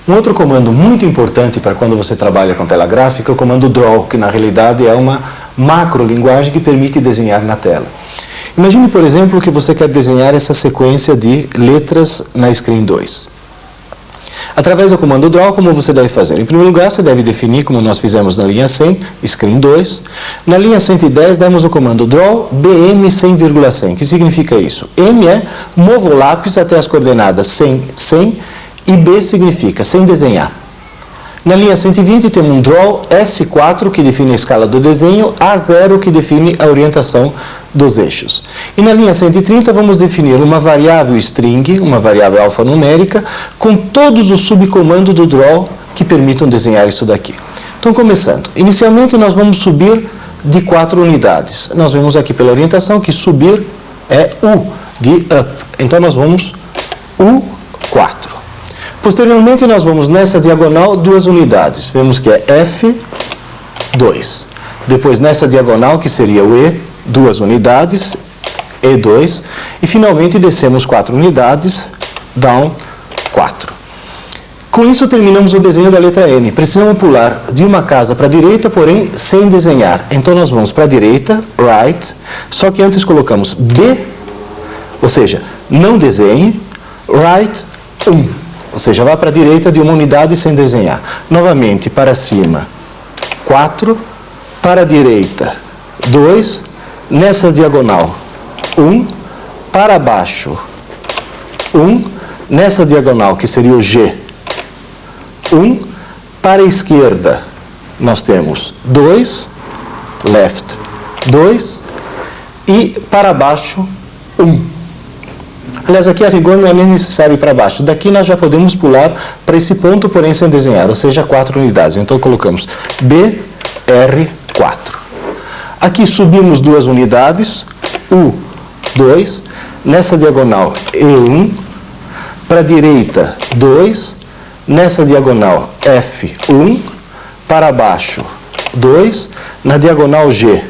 Um outro comando muito importante para quando você trabalha com tela gráfica é o comando Draw, que na realidade é uma macrolinguagem que permite desenhar na tela. Imagine, por exemplo, que você quer desenhar essa sequência de letras na Screen 2. Através do comando Draw, como você deve fazer? Em primeiro lugar, você deve definir, como nós fizemos na linha 100, Screen 2. Na linha 110, demos o comando Draw BM 100,100. Que significa isso? M é mova o lápis até as coordenadas 100, 100 e B significa sem desenhar. Na linha 120, temos um Draw S4, que define a escala do desenho, A0, que define a orientação dos eixos. E na linha 130, vamos definir uma variável string, uma variável alfanumérica, com todos os subcomandos do Draw que permitam desenhar isso daqui. Então, começando. Inicialmente, nós vamos subir de 4 unidades. Nós vemos aqui pela orientação que subir é U, de up. Então, nós vamos U4. Posteriormente, nós vamos nessa diagonal 2 unidades. Vemos que é F2. Depois, nessa diagonal, que seria o E, 2 unidades, E2. E, finalmente, descemos 4 unidades, down 4. Com isso, terminamos o desenho da letra N. Precisamos pular de uma casa para a direita, porém, sem desenhar. Então, nós vamos para a direita, right, só que antes colocamos B, ou seja, não desenhe, right, 1. Ou seja, vá para a direita de uma unidade sem desenhar. Novamente, para cima, 4. Para a direita, 2. Nessa diagonal, 1. Para baixo, 1. Nessa diagonal, que seria o G, 1. Para a esquerda, nós temos 2. Left, 2. E para baixo, 1. Aliás, aqui a rigor não é nem necessário ir para baixo. Daqui nós já podemos pular para esse ponto, porém sem desenhar, ou seja, 4 unidades. Então colocamos BR4. Aqui subimos 2 unidades, U2, nessa diagonal E1, para a direita 2, nessa diagonal F1, para baixo 2, na diagonal G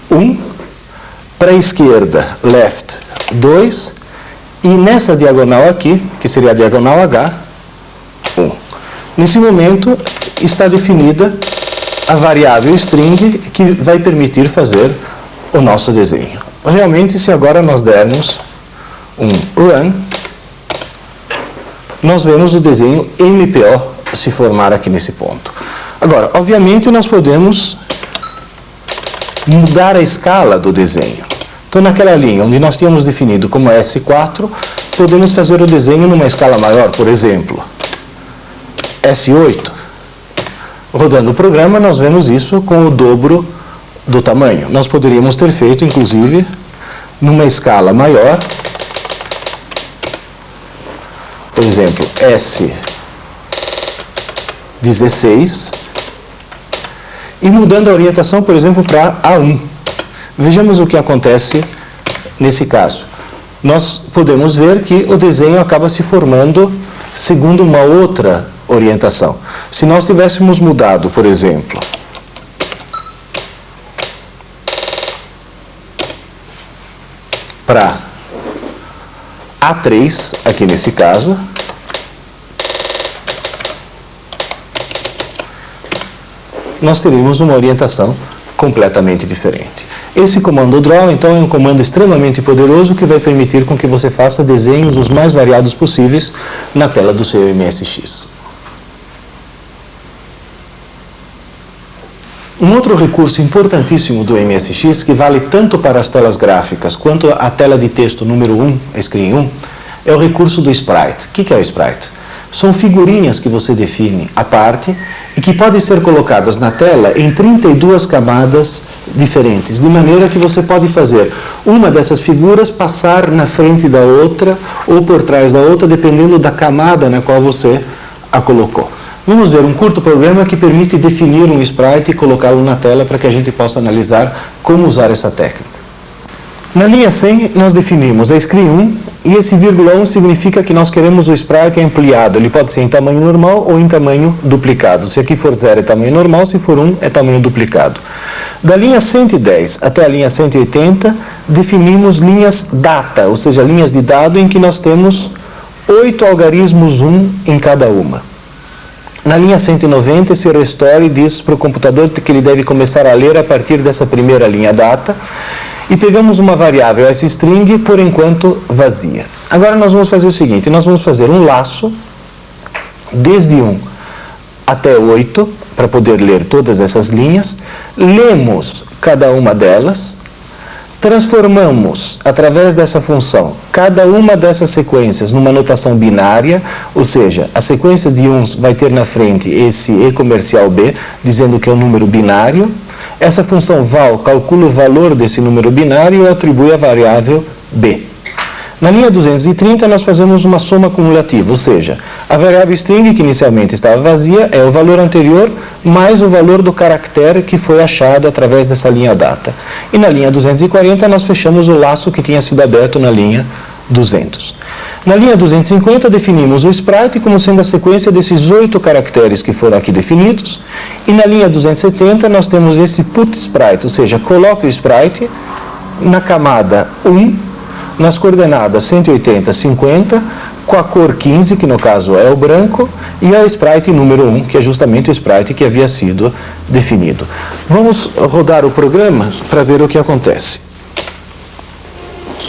1, para a esquerda left 2, e nessa diagonal aqui, que seria a diagonal H, 1. Nesse momento, está definida a variável string que vai permitir fazer o nosso desenho. Realmente, se agora nós dermos um run, nós vemos o desenho MPO se formar aqui nesse ponto. Agora, obviamente, nós podemos mudar a escala do desenho. Então, naquela linha onde nós tínhamos definido como S4, podemos fazer o desenho numa escala maior, por exemplo, S8. Rodando o programa, nós vemos isso com o dobro do tamanho. Nós poderíamos ter feito, inclusive, numa escala maior, por exemplo, S16, e mudando a orientação, por exemplo, para A1. Vejamos o que acontece nesse caso. Nós podemos ver que o desenho acaba se formando segundo uma outra orientação. Se nós tivéssemos mudado, por exemplo, para A3, aqui nesse caso, nós teríamos uma orientação completamente diferente. Esse comando Draw, então, é um comando extremamente poderoso que vai permitir com que você faça desenhos os mais variados possíveis na tela do seu MSX. Um outro recurso importantíssimo do MSX, que vale tanto para as telas gráficas quanto a tela de texto número 1, a Screen 1, é o recurso do Sprite. O que é o Sprite? São figurinhas que você define à parte e que podem ser colocadas na tela em 32 camadas diferentes, de maneira que você pode fazer uma dessas figuras passar na frente da outra ou por trás da outra, dependendo da camada na qual você a colocou. Vamos ver um curto programa que permite definir um sprite e colocá-lo na tela para que a gente possa analisar como usar essa técnica. Na linha 100, nós definimos a Screen 1 e esse vírgula 1 significa que nós queremos o sprite ampliado. Ele pode ser em tamanho normal ou em tamanho duplicado. Se aqui for 0 é tamanho normal, se for 1 é tamanho duplicado. Da linha 110 até a linha 180, definimos linhas data, ou seja, linhas de dado em que nós temos 8 algarismos 1 em cada uma. Na linha 190, esse restore diz para o computador que ele deve começar a ler a partir dessa primeira linha data, e pegamos uma variável string, por enquanto vazia. Agora nós vamos fazer o seguinte, nós vamos fazer um laço desde 1 até 8, para poder ler todas essas linhas, lemos cada uma delas, transformamos, através dessa função, cada uma dessas sequências numa notação binária, ou seja, a sequência de 1 vai ter na frente esse e comercial b, dizendo que é um número binário. Essa função val calcula o valor desse número binário e atribui a variável b. Na linha 230, nós fazemos uma soma cumulativa, ou seja, a variável string, que inicialmente estava vazia, é o valor anterior mais o valor do caractere que foi achado através dessa linha data. E na linha 240, nós fechamos o laço que tinha sido aberto na linha 200. Na linha 250, definimos o sprite como sendo a sequência desses 8 caracteres que foram aqui definidos. E na linha 270, nós temos esse put sprite, ou seja, coloque o sprite na camada 1, nas coordenadas 180, 50, com a cor 15, que no caso é o branco, e a sprite número 1, que é justamente o sprite que havia sido definido. Vamos rodar o programa para ver o que acontece.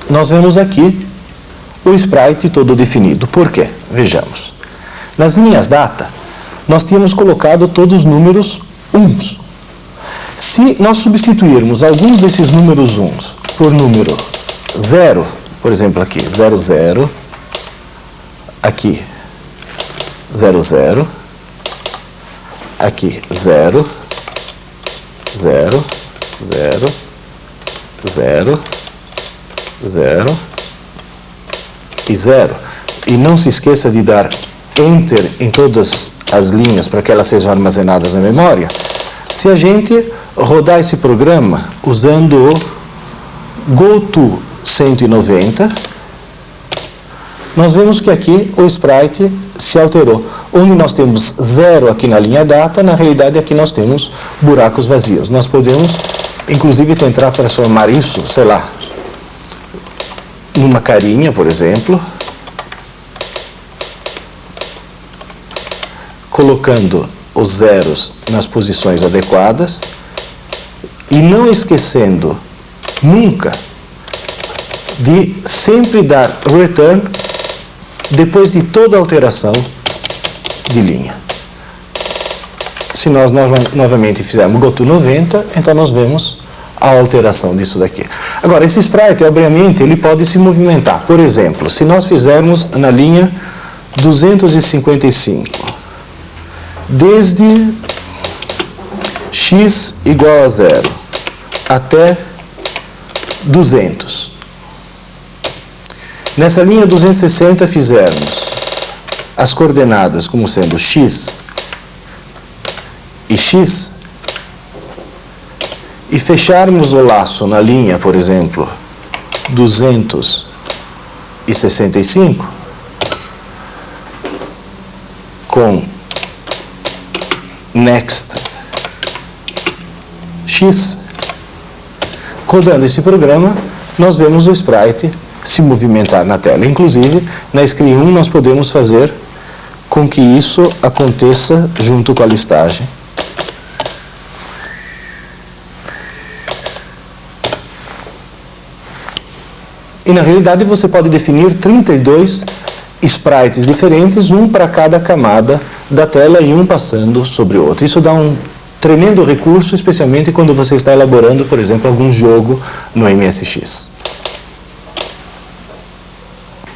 Nós vemos aqui o sprite todo definido. Por quê? Vejamos. Nas linhas data, nós tínhamos colocado todos os números 1s. Se nós substituirmos alguns desses números 1s por número 0, por exemplo aqui, 00, aqui 00, aqui 0, 0, 0, 0, 0 e 0. E não se esqueça de dar Enter em todas as linhas para que elas sejam armazenadas na memória. Se a gente rodar esse programa usando o GoTo 190, nós vemos que aqui o sprite se alterou. Onde nós temos 0 aqui na linha data, na realidade aqui nós temos buracos vazios. Nós podemos, inclusive, tentar transformar isso, sei lá, numa carinha, por exemplo, colocando os zeros nas posições adequadas e não esquecendo nunca de sempre dar return depois de toda alteração de linha. Se nós novamente fizermos GoTo 90, então nós vemos a alteração disso daqui. Agora, esse sprite, obviamente, ele pode se movimentar. Por exemplo, se nós fizermos na linha 255, desde x igual a 0 até 200. Nessa linha 260 fizermos as coordenadas como sendo x e x, e fecharmos o laço na linha, por exemplo, 265, com next x, rodando esse programa, nós vemos o sprite se movimentar na tela. Inclusive, na screen 1 nós podemos fazer com que isso aconteça junto com a listagem. E na realidade você pode definir 32 sprites diferentes, um para cada camada da tela e um passando sobre o outro. Isso dá um tremendo recurso, especialmente quando você está elaborando, por exemplo, algum jogo no MSX.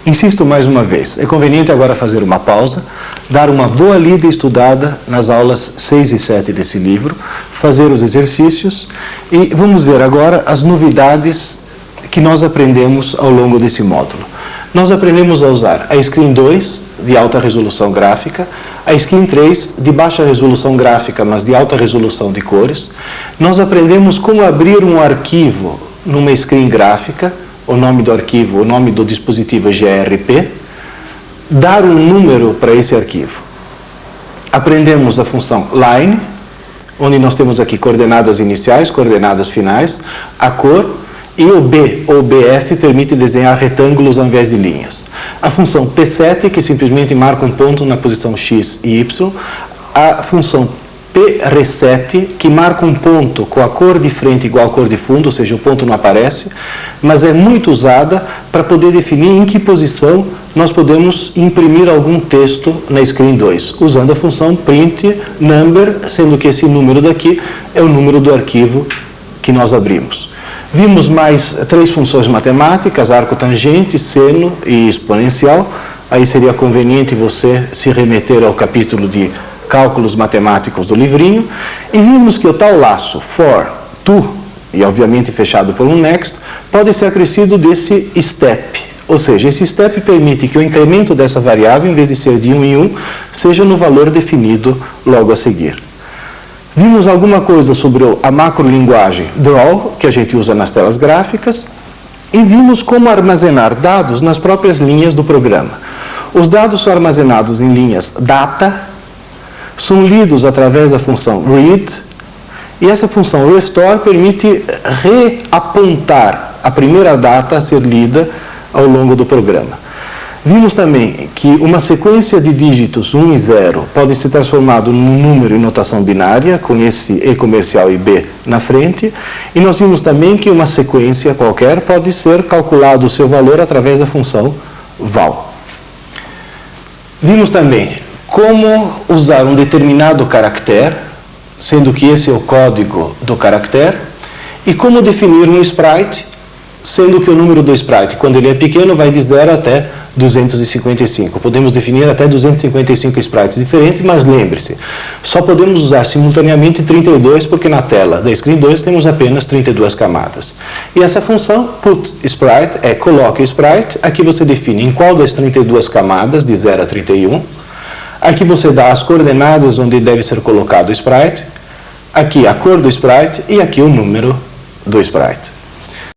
Insisto mais uma vez, é conveniente agora fazer uma pausa, dar uma boa lida e estudada nas aulas 6 e 7 desse livro, fazer os exercícios e vamos ver agora as novidades que nós aprendemos ao longo desse módulo. Nós aprendemos a usar a Screen 2, de alta resolução gráfica, a Screen 3, de baixa resolução gráfica, mas de alta resolução de cores. Nós aprendemos como abrir um arquivo numa screen gráfica, o nome do arquivo, o nome do dispositivo é GRP, dar um número para esse arquivo. Aprendemos a função line, onde nós temos aqui coordenadas iniciais, coordenadas finais, a cor E o B, ou BF, permite desenhar retângulos ao invés de linhas. A função P7, que simplesmente marca um ponto na posição X e Y. A função P-reset, que marca um ponto com a cor de frente igual à cor de fundo, ou seja, o ponto não aparece, mas é muito usada para poder definir em que posição nós podemos imprimir algum texto na screen 2, usando a função print number, sendo que esse número daqui é o número do arquivo que nós abrimos. Vimos mais 3 funções matemáticas, arco tangente, seno e exponencial. Aí seria conveniente você se remeter ao capítulo de cálculos matemáticos do livrinho. E vimos que o tal laço for, to, e obviamente fechado por um next, pode ser acrescido desse step. Ou seja, esse step permite que o incremento dessa variável, em vez de ser de 1 em 1, seja no valor definido logo a seguir. Vimos alguma coisa sobre a macrolinguagem Draw, que a gente usa nas telas gráficas, e vimos como armazenar dados nas próprias linhas do programa. Os dados são armazenados em linhas data, são lidos através da função read, e essa função restore permite reapontar a primeira data a ser lida ao longo do programa. Vimos também que uma sequência de dígitos 1 e 0 pode ser transformado num número em notação binária, com esse E comercial e B na frente, e nós vimos também que uma sequência qualquer pode ser calculado o seu valor através da função val. Vimos também como usar um determinado caractere, sendo que esse é o código do caractere, e como definir um sprite, sendo que o número do sprite, quando ele é pequeno, vai de 0 até 255. Podemos definir até 255 sprites diferentes, mas lembre-se, só podemos usar simultaneamente 32, porque na tela da screen 2 temos apenas 32 camadas. E essa função put sprite é coloque o sprite, aqui você define em qual das 32 camadas, de 0 a 31, aqui você dá as coordenadas onde deve ser colocado o sprite, aqui a cor do sprite e aqui o número do sprite.